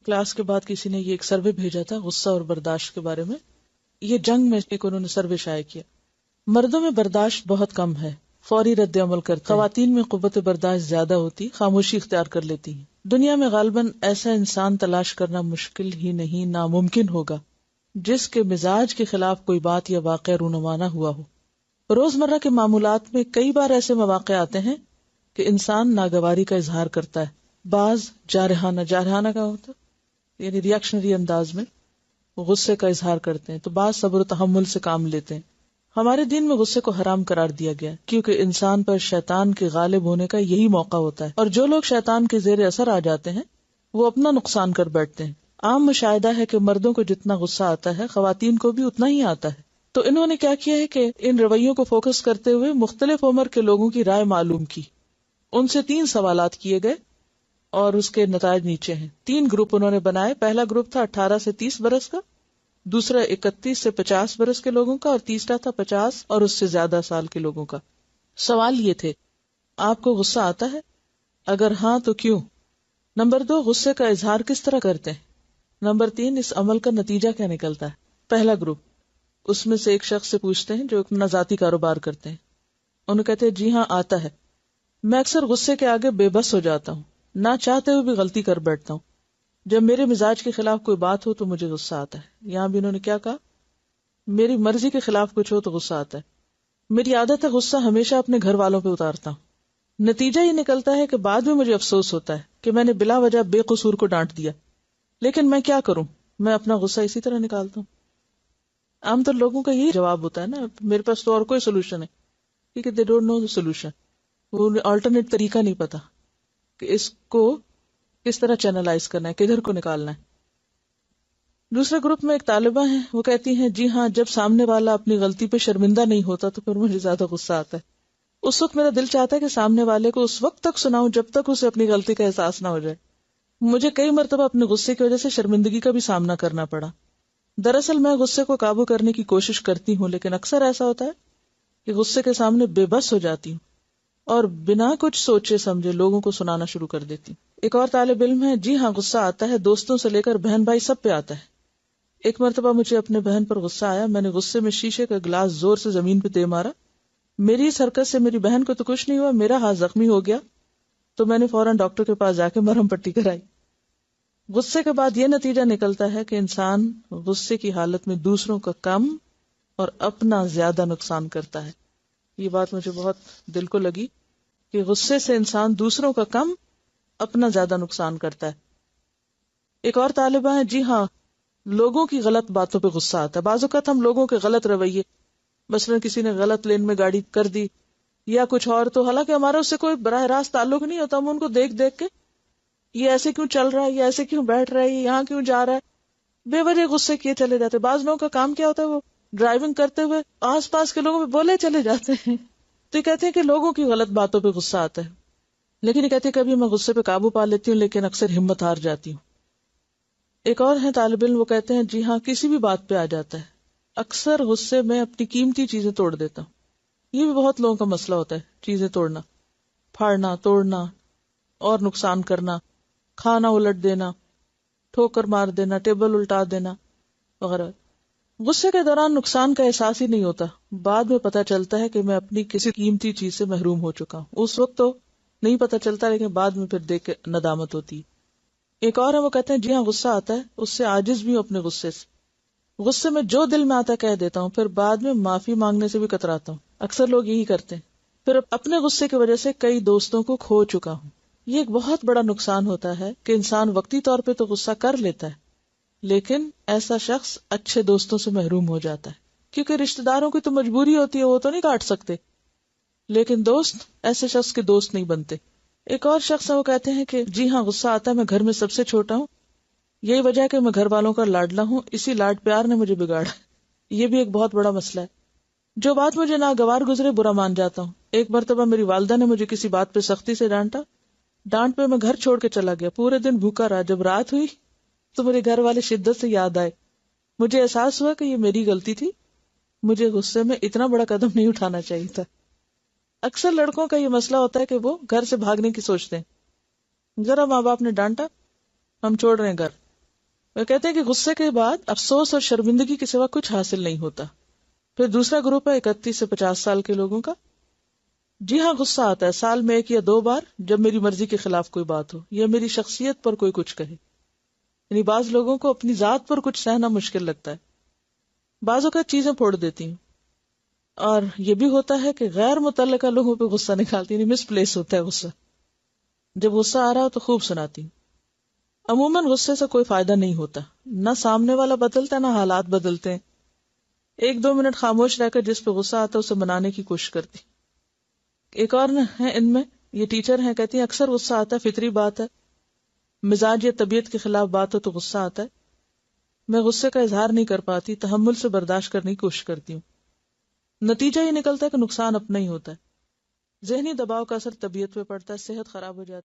Class کے بعد کسی نے یہ ایک سروے بھیجا تھا غصہ اور برداشت کے بارے میں. یہ جنگ میں ایک انہوں نے سروے شائع کیا. مردوں میں برداشت بہت کم ہے، فوری رد عمل کرتے ہیں. خواتین میں قوت برداشت زیادہ ہوتی، خاموشی اختیار کر لیتی ہیں. دنیا میں غالباً ایسا انسان تلاش کرنا مشکل ہی نہیں ناممکن ہوگا جس کے مزاج کے خلاف کوئی بات یا واقعہ رونما نہ ہوا ہو. روزمرہ کے معمولات میں کئی بار ایسے مواقع آتے ہیں کہ انسان ناگواری کا اظہار کرتا ہے. بعض جارحانہ کا ہوتا یعنی ریاکشنری انداز میں غصے کا اظہار کرتے ہیں، تو بعض صبر و تحمل سے کام لیتے ہیں. ہمارے دین میں غصے کو حرام قرار دیا گیا کیونکہ انسان پر شیطان کے غالب ہونے کا یہی موقع ہوتا ہے، اور جو لوگ شیطان کے زیر اثر آ جاتے ہیں وہ اپنا نقصان کر بیٹھتے ہیں. عام مشاہدہ ہے کہ مردوں کو جتنا غصہ آتا ہے خواتین کو بھی اتنا ہی آتا ہے. تو انہوں نے کیا کیا ہے کہ ان رویوں کو فوکس کرتے ہوئے مختلف عمر کے لوگوں کی رائے معلوم کی. ان سے 3 سوالات کیے گئے اور اس کے نتائج نیچے ہیں. 3 گروپ انہوں نے بنائے. پہلا گروپ تھا 18 سے 30 برس کا، دوسرا 31 سے 50 برس کے لوگوں کا، اور تیسرا تھا 50 اور اس سے زیادہ سال کے لوگوں کا. سوال یہ تھے: آپ کو غصہ آتا ہے؟ اگر ہاں تو کیوں؟ نمبر 2، غصے کا اظہار کس طرح کرتے ہیں؟ نمبر 3، اس عمل کا نتیجہ کیا نکلتا ہے؟ پہلا گروپ، اس میں سے ایک شخص سے پوچھتے ہیں جو اپنا ذاتی کاروبار کرتے ہیں. انہوں کہتے ہیں جی ہاں آتا ہے. میں اکثر غصے کے آگے بے بس ہو جاتا ہوں، نہ چاہتے ہوئے بھی غلطی کر بیٹھتا ہوں. جب میرے مزاج کے خلاف کوئی بات ہو تو مجھے غصہ آتا ہے. یہاں بھی انہوں نے کیا کہا؟ میری مرضی کے خلاف کچھ ہو تو غصہ آتا ہے. میری عادت ہے غصہ ہمیشہ اپنے گھر والوں پہ اتارتا ہوں. نتیجہ یہ نکلتا ہے کہ بعد میں مجھے افسوس ہوتا ہے کہ میں نے بلا وجہ بے قصور کو ڈانٹ دیا. لیکن میں کیا کروں، میں اپنا غصہ اسی طرح نکالتا ہوں. عام طور لوگوں کا یہی جواب ہوتا ہے نا، میرے پاس تو اور کوئی سولوشن ہے، کیونکہ they don't know the solution. وہ آلٹرنیٹ طریقہ نہیں پتا کہ اس کو کس طرح چینلائز کرنا ہے، کدھر کو نکالنا ہے. دوسرے گروپ میں ایک طالبہ ہیں، وہ کہتی ہیں جی ہاں جب سامنے والا اپنی غلطی پہ شرمندہ نہیں ہوتا تو پھر مجھے زیادہ غصہ آتا ہے. اس وقت میرا دل چاہتا ہے کہ سامنے والے کو اس وقت تک سناؤں جب تک اسے اپنی غلطی کا احساس نہ ہو جائے. مجھے کئی مرتبہ اپنے غصے کی وجہ سے شرمندگی کا بھی سامنا کرنا پڑا. دراصل میں غصے کو قابو کرنے کی کوشش کرتی ہوں، لیکن اکثر ایسا ہوتا ہے کہ غصے کے سامنے بے بس ہو جاتی ہوں اور بنا کچھ سوچے سمجھے لوگوں کو سنانا شروع کر دیتی ہوں. ایک اور طالب علم ہے، جی ہاں غصہ آتا ہے، دوستوں سے لے کر بہن بھائی سب پہ آتا ہے. ایک مرتبہ مجھے اپنے بہن پر غصہ آیا، میں نے غصے میں شیشے کا گلاس زور سے زمین پہ دے مارا. میری اس حرکت سے میری بہن کو تو کچھ نہیں ہوا، میرا ہاتھ زخمی ہو گیا، تو میں نے فوراً ڈاکٹر کے پاس جا کے مرہم پٹی کرائی. غصے کے بعد یہ نتیجہ نکلتا ہے کہ انسان غصے کی حالت میں دوسروں کا کم اور اپنا زیادہ نقصان کرتا ہے. یہ بات مجھے بہت دل کو لگی کہ غصے سے انسان دوسروں کا کم اپنا زیادہ نقصان کرتا ہے. ایک اور طالبہ ہے، جی ہاں لوگوں کی غلط باتوں پہ غصہ آتا ہے. بعض اوقات ہم لوگوں کے غلط رویے، مثلا کسی نے غلط لین میں گاڑی کر دی یا کچھ اور، تو حالانکہ ہمارا اس سے کوئی براہ راست تعلق نہیں ہوتا، ہم ان کو دیکھ دیکھ کے یہ ایسے کیوں چل رہا ہے، یہ ایسے کیوں بیٹھ رہا ہے، یہ یہاں کیوں جا رہا ہے، بے وجہ غصے کیے چلے جاتے. بعض لوگوں کا کام کیا ہوتا ہے، وہ ڈرائیونگ کرتے ہوئے آس پاس کے لوگوں پہ بولے چلے جاتے ہیں. تو یہ کہتے ہیں کہ لوگوں کی غلط باتوں پہ غصہ آتا ہے. لیکن یہ کہتے ہیں کبھی میں غصے پہ قابو پا لیتی ہوں لیکن اکثر ہمت ہار جاتی ہوں. ایک اور ہے طالب علم، وہ کہتے ہیں جی ہاں کسی بھی بات پہ آ جاتا ہے، اکثر غصے میں اپنی قیمتی چیزیں توڑ دیتا ہوں. یہ بھی بہت لوگوں کا مسئلہ ہوتا ہے، چیزیں توڑنا، پھاڑنا، توڑنا اور نقصان کرنا، کھانا الٹ دینا، ٹھوکر مار دینا، ٹیبل الٹا دینا وغیرہ. غصے کے دوران نقصان کا احساس ہی نہیں ہوتا، بعد میں پتہ چلتا ہے کہ میں اپنی کسی قیمتی چیز سے محروم ہو چکا ہوں. اس وقت تو نہیں پتہ چلتا لیکن بعد میں پھر دیکھ کے ندامت ہوتی. ایک اور ہے، وہ کہتے ہیں جی ہاں غصہ آتا ہے، اس سے عاجز بھی ہوں اپنے غصے سے. غصے میں جو دل میں آتا کہہ دیتا ہوں، پھر بعد میں معافی مانگنے سے بھی کتراتا ہوں. اکثر لوگ یہی کرتے ہیں. پھر اپنے غصے کی وجہ سے کئی دوستوں کو کھو چکا ہوں. یہ ایک بہت بڑا نقصان ہوتا ہے کہ انسان وقتی طور پہ تو غصہ کر لیتا ہے لیکن ایسا شخص اچھے دوستوں سے محروم ہو جاتا ہے، کیونکہ رشتہ داروں کی تو مجبوری ہوتی ہے، وہ تو نہیں کاٹ سکتے، لیکن دوست ایسے شخص کے دوست نہیں بنتے. ایک اور شخص ہے، وہ کہتے ہیں کہ جی ہاں غصہ آتا ہے، میں گھر میں سب سے چھوٹا ہوں، یہی وجہ ہے کہ میں گھر والوں کا لاڈلا ہوں، اسی لاڈ پیار نے مجھے بگاڑا. یہ بھی ایک بہت بڑا مسئلہ ہے. جو بات مجھے ناگوار گزرے برا مان جاتا ہوں. ایک مرتبہ میری والدہ نے مجھے کسی بات پہ سختی سے ڈانٹا، ڈانٹ پہ میں گھر چھوڑ کے چلا گیا، پورے دن بھوکا رہا. جب رات ہوئی تو میرے گھر والے شدت سے یاد آئے. مجھے احساس ہوا کہ یہ میری غلطی تھی، مجھے غصے میں اتنا بڑا قدم نہیں اٹھانا چاہیے تھا. اکثر لڑکوں کا یہ مسئلہ ہوتا ہے کہ وہ گھر سے بھاگنے کی سوچتے ہیں. ذرا ماں باپ نے ڈانٹا، ہم چھوڑ رہے ہیں گھر، وہ کہتے ہیں کہ غصے کے بعد افسوس اور شرمندگی کے سوا کچھ حاصل نہیں ہوتا. پھر دوسرا گروپ ہے 31 سے 50 سال کے لوگوں کا. جی ہاں، غصہ آتا ہے سال میں 1 یا 2 بار، جب میری مرضی کے خلاف کوئی بات ہو یا میری شخصیت پر کوئی کچھ کہے. یعنی بعض لوگوں کو اپنی ذات پر کچھ سہنا مشکل لگتا ہے، بعضوں کا چیزیں پھوڑ دیتی ہوں. اور یہ بھی ہوتا ہے کہ غیر متعلقہ لوگوں پہ غصہ نکالتی، یعنی مس پلیس ہوتا ہے غصہ. جب غصہ آ رہا ہو تو خوب سناتی ہوں. عموماً غصے سے کوئی فائدہ نہیں ہوتا، نہ سامنے والا بدلتا نہ حالات بدلتے ہیں. 1-2 منٹ خاموش رہ کر جس پہ غصہ آتا ہے اسے منانے کی کوشش کرتی. ایک اور ہے ان میں، یہ ٹیچر ہیں، کہتی ہیں اکثر غصہ آتا ہے، فطری بات ہے. مزاج یا طبیعت کے خلاف بات ہو تو غصہ آتا ہے. میں غصے کا اظہار نہیں کر پاتی، تحمل سے برداشت کرنے کی کوشش کرتی ہوں. نتیجہ یہ نکلتا ہے کہ نقصان اپنا ہی ہوتا ہے. ذہنی دباؤ کا اثر طبیعت پہ پڑتا ہے، صحت خراب ہو جاتی ہے.